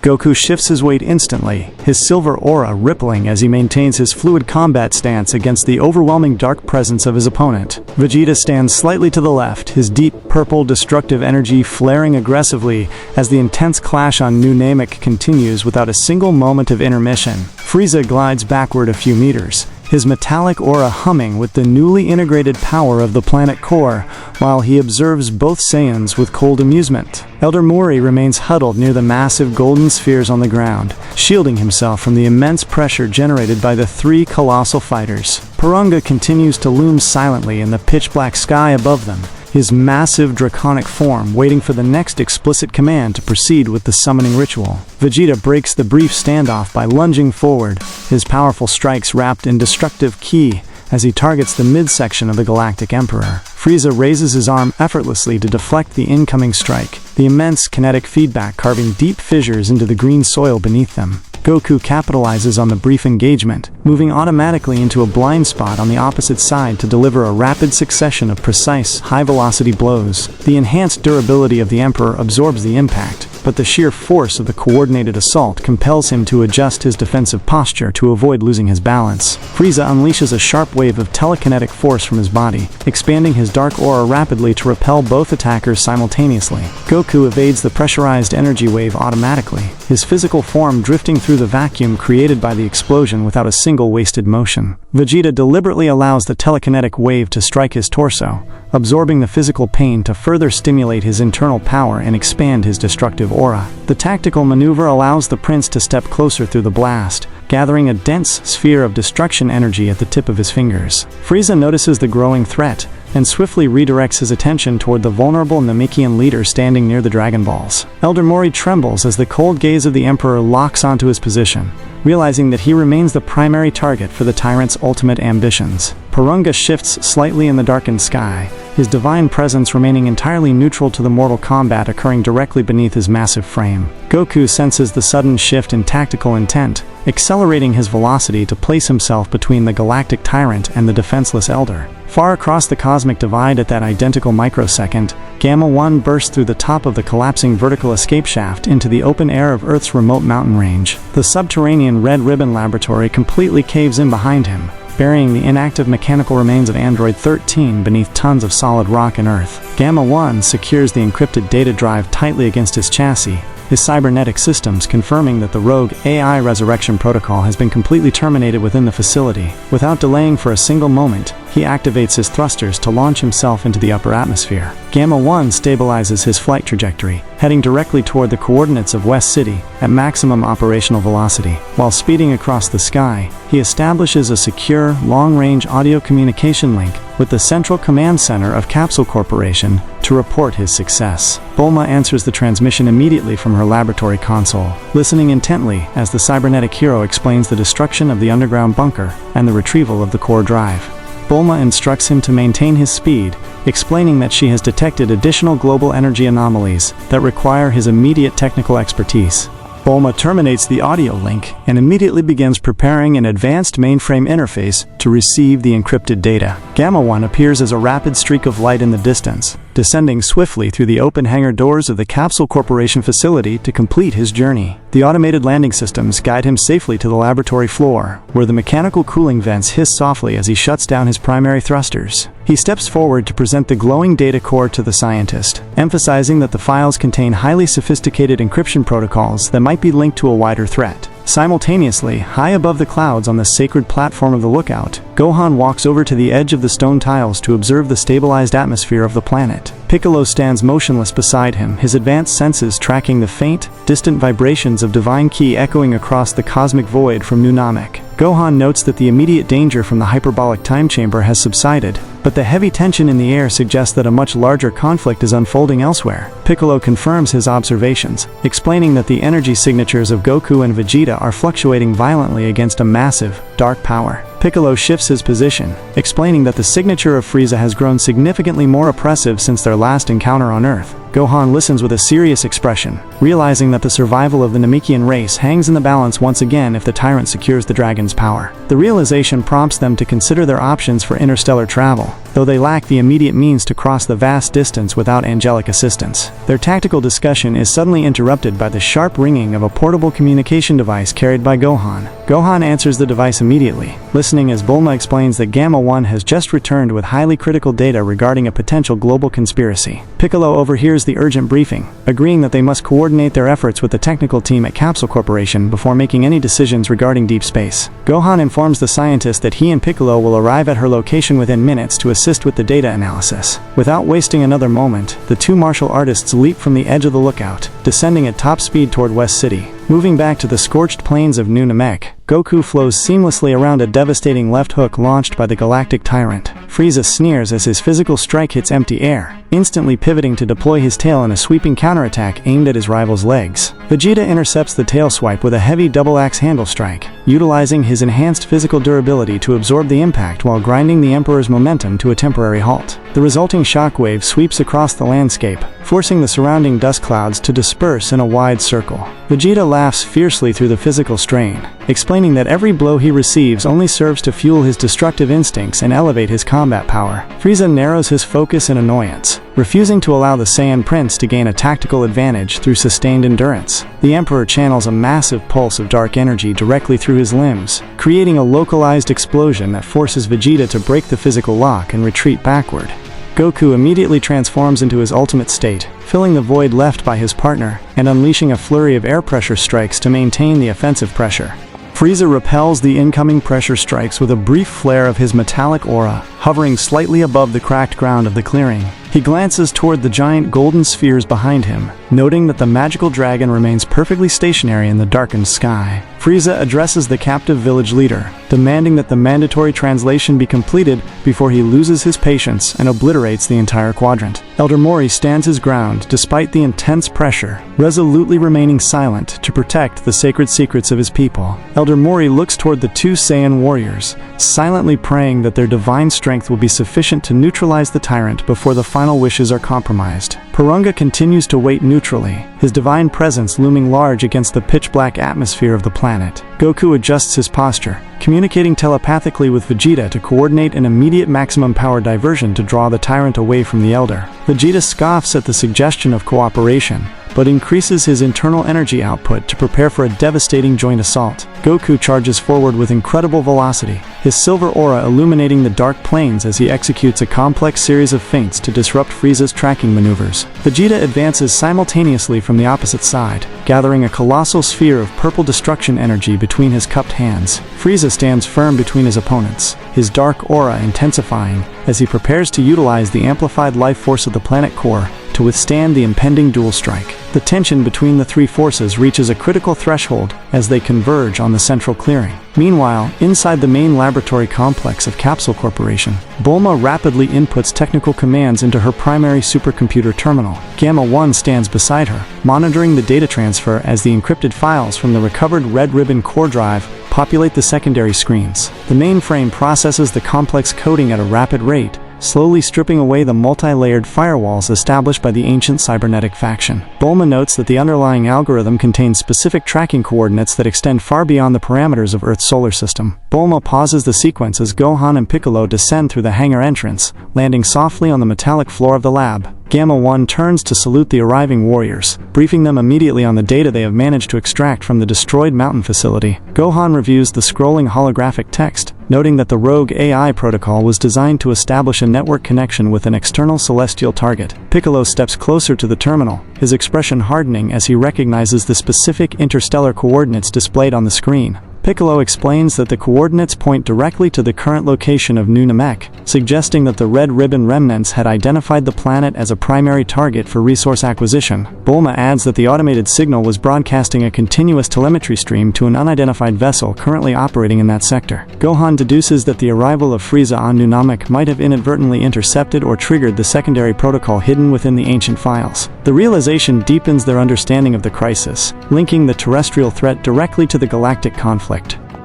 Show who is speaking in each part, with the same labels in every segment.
Speaker 1: Goku shifts his weight instantly, his silver aura rippling as he maintains his fluid combat stance against the overwhelming dark presence of his opponent. Vegeta stands slightly to the left, his deep purple destructive energy flaring aggressively as the intense clash on New Namek continues without a single moment of intermission. Frieza glides backward a few meters, his metallic aura humming with the newly integrated power of the planet core, while he observes both Saiyans with cold amusement. Elder Moori remains huddled near the massive golden spheres on the ground, shielding himself from the immense pressure generated by the three colossal fighters. Porunga continues to loom silently in the pitch-black sky above them, his massive draconic form waiting for the next explicit command to proceed with the summoning ritual. Vegeta breaks the brief standoff by lunging forward, his powerful strikes wrapped in destructive ki as he targets the midsection of the Galactic Emperor. Frieza raises his arm effortlessly to deflect the incoming strike, the immense kinetic feedback carving deep fissures into the green soil beneath them. Goku capitalizes on the brief engagement, moving automatically into a blind spot on the opposite side to deliver a rapid succession of precise, high-velocity blows. The enhanced durability of the Emperor absorbs the impact, but the sheer force of the coordinated assault compels him to adjust his defensive posture to avoid losing his balance. Frieza unleashes a sharp wave of telekinetic force from his body, expanding his dark aura rapidly to repel both attackers simultaneously. Goku evades the pressurized energy wave automatically, his physical form drifting through the vacuum created by the explosion without a single wasted motion. Vegeta deliberately allows the telekinetic wave to strike his torso, absorbing the physical pain to further stimulate his internal power and expand his destructive aura. The tactical maneuver allows the prince to step closer through the blast, gathering a dense sphere of destruction energy at the tip of his fingers. Frieza notices the growing threat and swiftly redirects his attention toward the vulnerable Namekian leader standing near the Dragon Balls. Elder Moori trembles as the cold gaze of the Emperor locks onto his position, realizing that he remains the primary target for the tyrant's ultimate ambitions. Porunga shifts slightly in the darkened sky, his divine presence remaining entirely neutral to the mortal combat occurring directly beneath his massive frame. Goku senses the sudden shift in tactical intent, accelerating his velocity to place himself between the galactic tyrant and the defenseless Elder. Far across the cosmic divide at that identical microsecond, Gamma 1 bursts through the top of the collapsing vertical escape shaft into the open air of Earth's remote mountain range. The subterranean Red Ribbon laboratory completely caves in behind him, burying the inactive mechanical remains of Android 13 beneath tons of solid rock and earth. Gamma 1 secures the encrypted data drive tightly against his chassis, his cybernetic systems confirming that the rogue AI resurrection protocol has been completely terminated within the facility. Without delaying for a single moment, he activates his thrusters to launch himself into the upper atmosphere. Gamma 1 stabilizes his flight trajectory, heading directly toward the coordinates of West City at maximum operational velocity. While speeding across the sky, he establishes a secure, long-range audio communication link with the Central Command Center of Capsule Corporation to report his success. Bulma answers the transmission immediately from her laboratory console, listening intently as the cybernetic hero explains the destruction of the underground bunker and the retrieval of the core drive. Bulma instructs him to maintain his speed, explaining that she has detected additional global energy anomalies that require his immediate technical expertise. Bulma terminates the audio link and immediately begins preparing an advanced mainframe interface to receive the encrypted data. Gamma 1 appears as a rapid streak of light in the distance, descending swiftly through the open hangar doors of the Capsule Corporation facility to complete his journey. The automated landing systems guide him safely to the laboratory floor, where the mechanical cooling vents hiss softly as he shuts down his primary thrusters. He steps forward to present the glowing data core to the scientist, emphasizing that the files contain highly sophisticated encryption protocols that might be linked to a wider threat. Simultaneously, high above the clouds on the sacred platform of the lookout, Gohan walks over to the edge of the stone tiles to observe the stabilized atmosphere of the planet. Piccolo stands motionless beside him, his advanced senses tracking the faint, distant vibrations of divine ki echoing across the cosmic void from New Namek. Gohan notes that the immediate danger from the hyperbolic time chamber has subsided, but the heavy tension in the air suggests that a much larger conflict is unfolding elsewhere. Piccolo confirms his observations, explaining that the energy signatures of Goku and Vegeta are fluctuating violently against a massive, dark power. Piccolo shifts his position, explaining that the signature of Frieza has grown significantly more oppressive since their last encounter on Earth. Gohan listens with a serious expression, realizing that the survival of the Namekian race hangs in the balance once again if the tyrant secures the dragon's power. The realization prompts them to consider their options for interstellar travel, though they lack the immediate means to cross the vast distance without angelic assistance. Their tactical discussion is suddenly interrupted by the sharp ringing of a portable communication device carried by Gohan. Gohan answers the device immediately, listening as Bulma explains that Gamma 1 has just returned with highly critical data regarding a potential global conspiracy. Piccolo overhears the urgent briefing, agreeing that they must coordinate their efforts with the technical team at Capsule Corporation before making any decisions regarding deep space. Gohan informs the scientist that he and Piccolo will arrive at her location within minutes to assist with the data analysis. Without wasting another moment, the two martial artists leap from the edge of the lookout, descending at top speed toward West City. Moving back to the scorched plains of New Namek, Goku flows seamlessly around a devastating left hook launched by the galactic tyrant. Frieza sneers as his physical strike hits empty air, instantly pivoting to deploy his tail in a sweeping counterattack aimed at his rival's legs. Vegeta intercepts the tail swipe with a heavy double-axe handle strike, utilizing his enhanced physical durability to absorb the impact while grinding the Emperor's momentum to a temporary halt. The resulting shockwave sweeps across the landscape, forcing the surrounding dust clouds to disperse in a wide circle. Vegeta laughs fiercely through the physical strain, explaining that every blow he receives only serves to fuel his destructive instincts and elevate his combat power. Frieza narrows his focus in annoyance, refusing to allow the Saiyan Prince to gain a tactical advantage through sustained endurance. The Emperor channels a massive pulse of dark energy directly through his limbs, creating a localized explosion that forces Vegeta to break the physical lock and retreat backward. Goku immediately transforms into his ultimate state, filling the void left by his partner and unleashing a flurry of air pressure strikes to maintain the offensive pressure. Frieza repels the incoming pressure strikes with a brief flare of his metallic aura, hovering slightly above the cracked ground of the clearing. He glances toward the giant golden spheres behind him, noting that the magical dragon remains perfectly stationary in the darkened sky. Frieza addresses the captive village leader, demanding that the mandatory translation be completed before he loses his patience and obliterates the entire quadrant. Elder Moori stands his ground despite the intense pressure, resolutely remaining silent to protect the sacred secrets of his people. Elder Moori looks toward the two Saiyan warriors, silently praying that their divine strength will be sufficient to neutralize the tyrant before the final wishes are compromised. Porunga continues to wait neutrally, his divine presence looming large against the pitch-black atmosphere of the planet. Goku adjusts his posture, communicating telepathically with Vegeta to coordinate an immediate maximum power diversion to draw the tyrant away from the Elder. Vegeta scoffs at the suggestion of cooperation, but increases his internal energy output to prepare for a devastating joint assault. Goku charges forward with incredible velocity, his silver aura illuminating the dark plains as he executes a complex series of feints to disrupt Frieza's tracking maneuvers. Vegeta advances simultaneously from the opposite side, gathering a colossal sphere of purple destruction energy between his cupped hands. Frieza stands firm between his opponents, his dark aura intensifying as he prepares to utilize the amplified life force of the planet core to withstand the impending dual strike. The tension between the three forces reaches a critical threshold as they converge on the central clearing. Meanwhile, inside the main laboratory complex of Capsule Corporation, Bulma rapidly inputs technical commands into her primary supercomputer terminal. Gamma 1 stands beside her, monitoring the data transfer as the encrypted files from the recovered Red Ribbon core drive populate the secondary screens. The mainframe processes the complex coding at a rapid rate, slowly stripping away the multi-layered firewalls established by the ancient cybernetic faction. Bulma notes that the underlying algorithm contains specific tracking coordinates that extend far beyond the parameters of Earth's solar system. Bulma pauses the sequence as Gohan and Piccolo descend through the hangar entrance, landing softly on the metallic floor of the lab. Gamma 1 turns to salute the arriving warriors, briefing them immediately on the data they have managed to extract from the destroyed mountain facility. Gohan reviews the scrolling holographic text, noting that the rogue AI protocol was designed to establish a network connection with an external celestial target. Piccolo steps closer to the terminal, his expression hardening as he recognizes the specific interstellar coordinates displayed on the screen. Piccolo explains that the coordinates point directly to the current location of New Namek, suggesting that the Red Ribbon remnants had identified the planet as a primary target for resource acquisition. Bulma adds that the automated signal was broadcasting a continuous telemetry stream to an unidentified vessel currently operating in that sector. Gohan deduces that the arrival of Frieza on New Namek might have inadvertently intercepted or triggered the secondary protocol hidden within the ancient files. The realization deepens their understanding of the crisis, linking the terrestrial threat directly to the galactic conflict.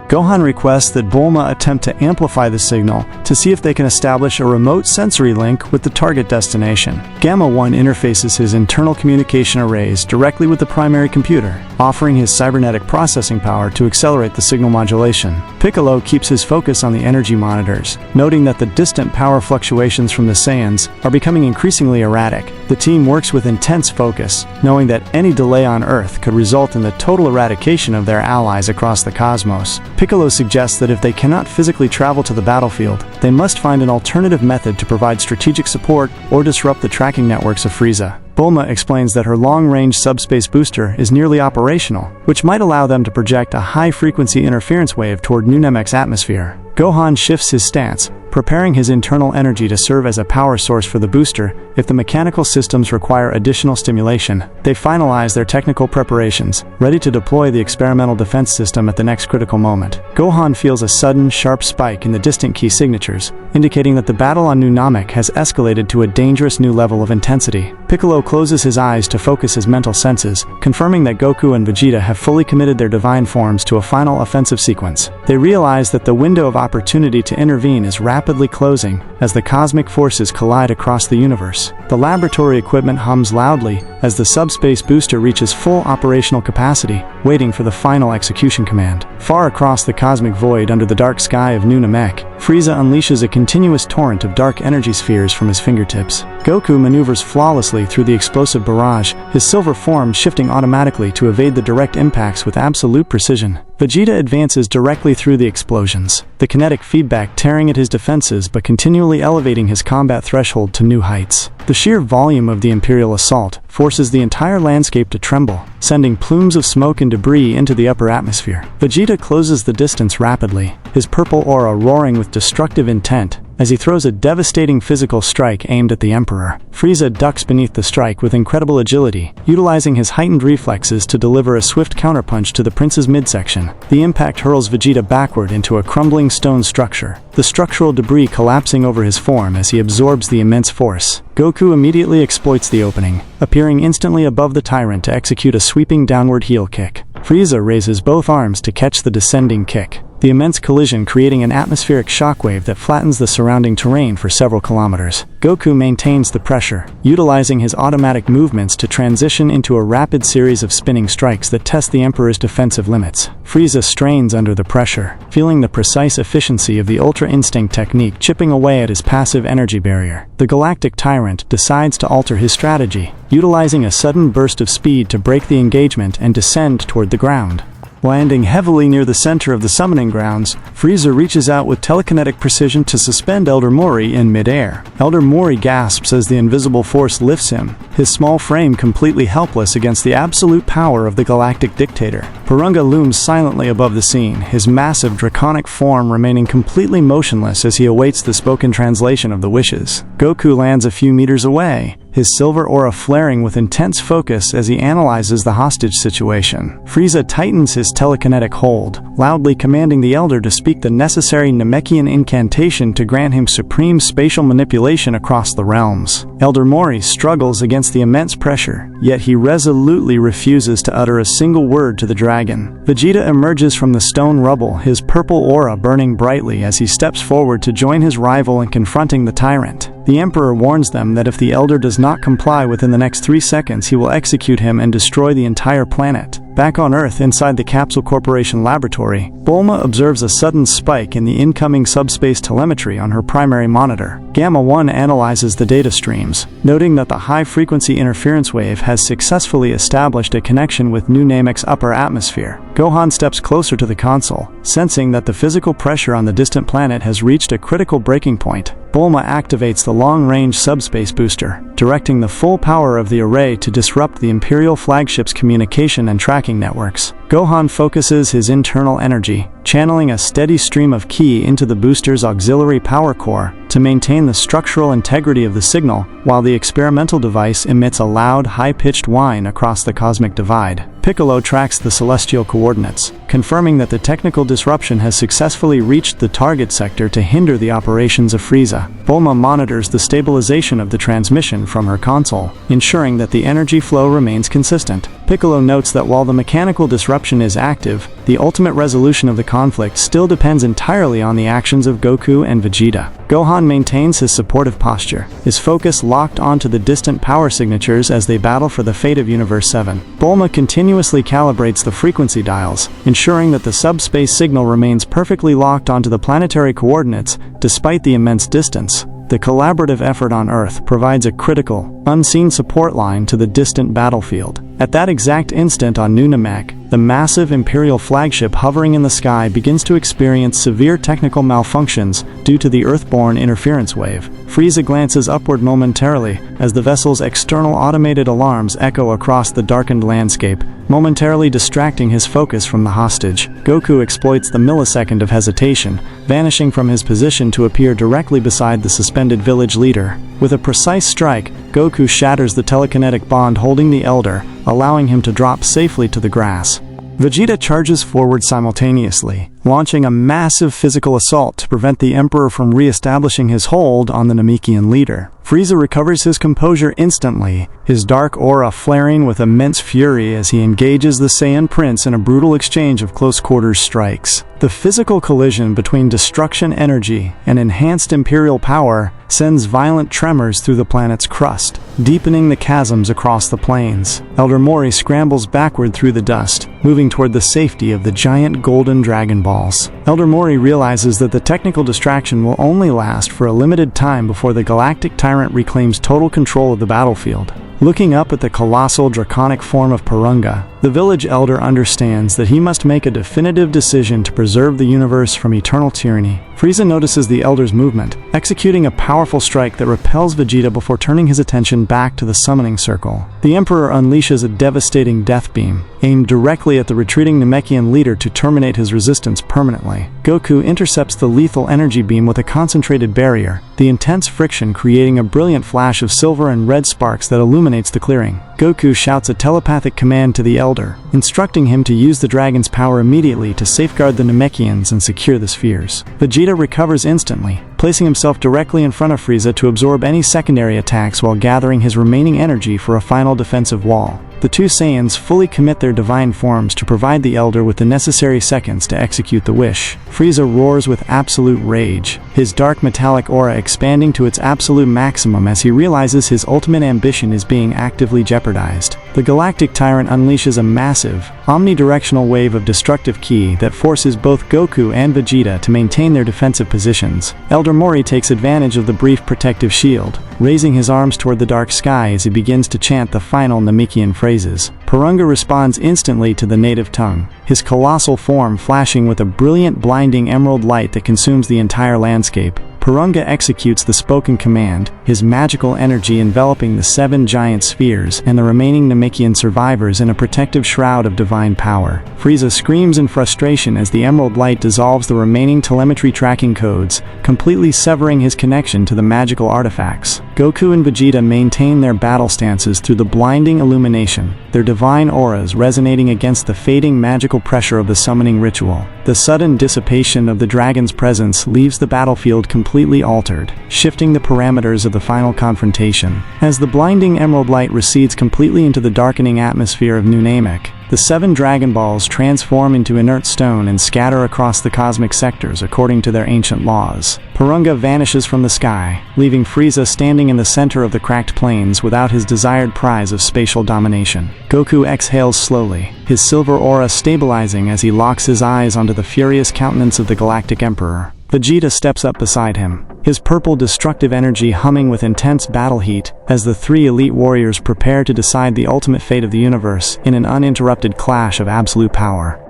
Speaker 1: Gohan requests that Bulma attempt to amplify the signal to see if they can establish a remote sensory link with the target destination. Gamma 1 interfaces his internal communication arrays directly with the primary computer, offering his cybernetic processing power to accelerate the signal modulation. Piccolo keeps his focus on the energy monitors, noting that the distant power fluctuations from the Saiyans are becoming increasingly erratic. The team works with intense focus, knowing that any delay on Earth could result in the total eradication of their allies across the cosmos. Piccolo suggests that if they cannot physically travel to the battlefield, they must find an alternative method to provide strategic support or disrupt the tracking networks of Frieza. Bulma explains that her long-range subspace booster is nearly operational, which might allow them to project a high-frequency interference wave toward New Namek's atmosphere. Gohan shifts his stance, preparing his internal energy to serve as a power source for the booster if the mechanical systems require additional stimulation. They finalize their technical preparations, ready to deploy the experimental defense system at the next critical moment. Gohan feels a sudden, sharp spike in the distant key signatures, indicating that the battle on New Namek has escalated to a dangerous new level of intensity. Piccolo closes his eyes to focus his mental senses, confirming that Goku and Vegeta have fully committed their divine forms to a final offensive sequence. They realize that the window of opportunity to intervene is rapidly closing as the cosmic forces collide across the universe. The laboratory equipment hums loudly as the subspace booster reaches full operational capacity, waiting for the final execution command. Far across the cosmic void under the dark sky of New Namek, Frieza unleashes a continuous torrent of dark energy spheres from his fingertips. Goku maneuvers flawlessly through the explosive barrage, his silver form shifting automatically to evade the direct impacts with absolute precision. Vegeta advances directly through the explosions, the kinetic feedback tearing at his defenses but continually elevating his combat threshold to new heights. The sheer volume of the Imperial assault forces the entire landscape to tremble, sending plumes of smoke and debris into the upper atmosphere. Vegeta closes the distance rapidly, his purple aura roaring with destructive intent as he throws a devastating physical strike aimed at the Emperor. Frieza ducks beneath the strike with incredible agility, utilizing his heightened reflexes to deliver a swift counterpunch to the prince's midsection. The impact hurls Vegeta backward into a crumbling stone structure, the structural debris collapsing over his form as he absorbs the immense force. Goku immediately exploits the opening, appearing instantly above the tyrant to execute a sweeping downward heel kick. Frieza raises both arms to catch the descending kick, the immense collision creating an atmospheric shockwave that flattens the surrounding terrain for several kilometers. Goku maintains the pressure, utilizing his automatic movements to transition into a rapid series of spinning strikes that test the Emperor's defensive limits. Frieza strains under the pressure, feeling the precise efficiency of the Ultra Instinct technique chipping away at his passive energy barrier. The Galactic Tyrant decides to alter his strategy, utilizing a sudden burst of speed to break the engagement and descend toward the ground. Landing heavily near the center of the summoning grounds, Frieza reaches out with telekinetic precision to suspend Elder Moori in midair. Elder Moori gasps as the invisible force lifts him, his small frame completely helpless against the absolute power of the galactic dictator. Porunga looms silently above the scene, his massive draconic form remaining completely motionless as he awaits the spoken translation of the wishes. Goku lands a few meters away, his silver aura flaring with intense focus as he analyzes the hostage situation. Frieza tightens his telekinetic hold, loudly commanding the Elder to speak the necessary Namekian incantation to grant him supreme spatial manipulation across the realms. Elder Moori struggles against the immense pressure, yet he resolutely refuses to utter a single word to the dragon. Vegeta emerges from the stone rubble, his purple aura burning brightly as he steps forward to join his rival in confronting the tyrant. The Emperor warns them that if the Elder does not comply within the next 3 seconds, he will execute him and destroy the entire planet. Back on Earth, inside the Capsule Corporation laboratory, Bulma observes a sudden spike in the incoming subspace telemetry on her primary monitor. Gamma 1 analyzes the data streams, noting that the high-frequency interference wave has successfully established a connection with New Namek's upper atmosphere. Gohan steps closer to the console, sensing that the physical pressure on the distant planet has reached a critical breaking point. Bulma activates the long-range subspace booster, directing the full power of the array to disrupt the Imperial flagship's communication and tracking networks. Gohan focuses his internal energy, channeling a steady stream of ki into the booster's auxiliary power core to maintain the structural integrity of the signal, while the experimental device emits a loud, high-pitched whine across the cosmic divide. Piccolo tracks the celestial coordinates, confirming that the technical disruption has successfully reached the target sector to hinder the operations of Frieza. Bulma monitors the stabilization of the transmission from her console, ensuring that the energy flow remains consistent. Piccolo notes that while the mechanical disruption is active, the ultimate resolution of the conflict still depends entirely on the actions of Goku and Vegeta. Gohan maintains his supportive posture, his focus locked onto the distant power signatures as they battle for the fate of Universe 7. Bulma continuously calibrates the frequency dials, ensuring that the subspace signal remains perfectly locked onto the planetary coordinates despite the immense distance. The collaborative effort on Earth provides a critical, unseen support line to the distant battlefield. At that exact instant on New Namek, the massive Imperial flagship hovering in the sky begins to experience severe technical malfunctions due to the Earthborne interference wave. Frieza glances upward momentarily as the vessel's external automated alarms echo across the darkened landscape, momentarily distracting his focus from the hostage. Goku exploits the millisecond of hesitation, vanishing from his position to appear directly beside the suspended village leader. With a precise strike, Goku shatters the telekinetic bond holding the Elder, allowing him to drop safely to the grass. Vegeta charges forward simultaneously, launching a massive physical assault to prevent the Emperor from re-establishing his hold on the Namekian leader. Frieza recovers his composure instantly, his dark aura flaring with immense fury as he engages the Saiyan Prince in a brutal exchange of close-quarters strikes. The physical collision between destruction energy and enhanced Imperial power sends violent tremors through the planet's crust, deepening the chasms across the plains. Elder Moori scrambles backward through the dust, moving toward the safety of the giant golden Dragon Balls. Elder Moori realizes that the technical distraction will only last for a limited time before the galactic tyrant reclaims total control of the battlefield. Looking up at the colossal draconic form of Porunga, the village elder understands that he must make a definitive decision to preserve the universe from eternal tyranny. Frieza notices the elder's movement, executing a powerful strike that repels Vegeta before turning his attention back to the summoning circle. The Emperor unleashes a devastating death beam, aimed directly at the retreating Namekian leader to terminate his resistance permanently. Goku intercepts the lethal energy beam with a concentrated barrier, the intense friction creating a brilliant flash of silver and red sparks that illuminates the clearing. Goku shouts a telepathic command to the Elder, instructing him to use the dragon's power immediately to safeguard the Namekians and secure the spheres. Vegeta recovers instantly, placing himself directly in front of Frieza to absorb any secondary attacks while gathering his remaining energy for a final defensive wall. The two Saiyans fully commit their divine forms to provide the Elder with the necessary seconds to execute the wish. Frieza roars with absolute rage, his dark metallic aura expanding to its absolute maximum as he realizes his ultimate ambition is being actively jeopardized. The galactic tyrant unleashes a massive, omnidirectional wave of destructive ki that forces both Goku and Vegeta to maintain their defensive positions. Elder Moori takes advantage of the brief protective shield, raising his arms toward the dark sky as he begins to chant the final Namekian phrases. Porunga responds instantly to the native tongue, his colossal form flashing with a brilliant blinding emerald light that consumes the entire landscape. Porunga executes the spoken command, his magical energy enveloping the 7 giant spheres and the remaining Namekian survivors in a protective shroud of divine power. Frieza screams in frustration as the emerald light dissolves the remaining telemetry tracking codes, completely severing his connection to the magical artifacts. Goku and Vegeta maintain their battle stances through the blinding illumination, their divine auras resonating against the fading magical pressure of the summoning ritual. The sudden dissipation of the dragon's presence leaves the battlefield completely altered, shifting the parameters of the final confrontation. As the blinding emerald light recedes completely into the darkening atmosphere of New Namek, the 7 Dragon Balls transform into inert stone and scatter across the cosmic sectors according to their ancient laws. Porunga vanishes from the sky, leaving Frieza standing in the center of the cracked plains without his desired prize of spatial domination. Goku exhales slowly, his silver aura stabilizing as he locks his eyes onto the furious countenance of the Galactic Emperor. Vegeta steps up beside him, his purple destructive energy humming with intense battle heat as the 3 elite warriors prepare to decide the ultimate fate of the universe in an uninterrupted clash of absolute power.